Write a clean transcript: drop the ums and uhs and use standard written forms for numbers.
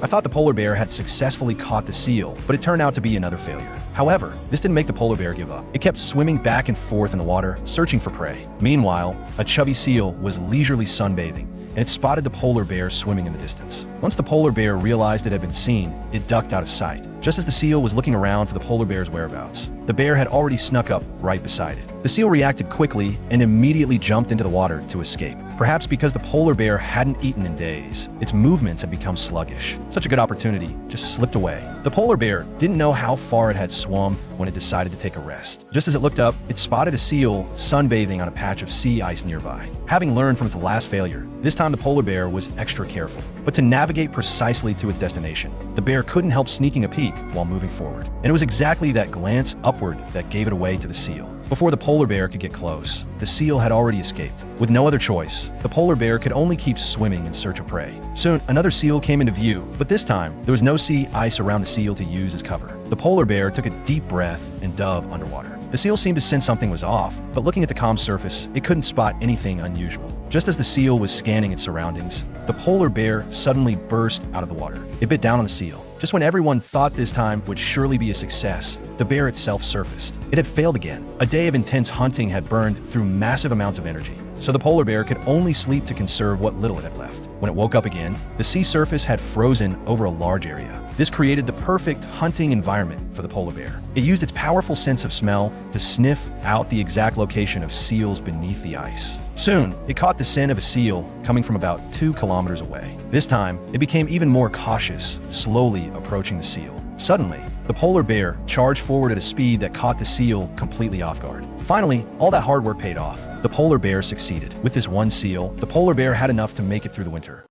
I thought the polar bear had successfully caught the seal, but it turned out to be another failure. However, this didn't make the polar bear give up. It kept swimming back and forth in the water, searching for prey. Meanwhile, a chubby seal was leisurely sunbathing, and it spotted the polar bear swimming in the distance. Once the polar bear realized it had been seen, it ducked out of sight. Just as the seal was looking around for the polar bear's whereabouts, the bear had already snuck up right beside it. The seal reacted quickly and immediately jumped into the water to escape. Perhaps because the polar bear hadn't eaten in days, its movements had become sluggish. Such a good opportunity just slipped away. The polar bear didn't know how far it had swum when it decided to take a rest. Just as it looked up, it spotted a seal sunbathing on a patch of sea ice nearby. Having learned from its last failure, this time the polar bear was extra careful. But to navigate precisely to its destination, the bear couldn't help sneaking a peek while moving forward. And it was exactly that glance upward that gave it away to the seal. Before the polar bear could get close, the seal had already escaped. With no other choice, the polar bear could only keep swimming in search of prey. Soon, another seal came into view, but this time, there was no sea ice around the seal to use as cover. The polar bear took a deep breath and dove underwater. The seal seemed to sense something was off, but looking at the calm surface, it couldn't spot anything unusual. Just as the seal was scanning its surroundings, the polar bear suddenly burst out of the water. It bit down on the seal. Just when everyone thought this time would surely be a success, the bear itself surfaced. It had failed again. A day of intense hunting had burned through massive amounts of energy, so the polar bear could only sleep to conserve what little it had left. When it woke up again, the sea surface had frozen over a large area. This created the perfect hunting environment for the polar bear. It used its powerful sense of smell to sniff out the exact location of seals beneath the ice. Soon, it caught the scent of a seal coming from about 2 kilometers away. This time, it became even more cautious, slowly approaching the seal. Suddenly, the polar bear charged forward at a speed that caught the seal completely off guard. Finally, all that hard work paid off. The polar bear succeeded. With this one seal, the polar bear had enough to make it through the winter.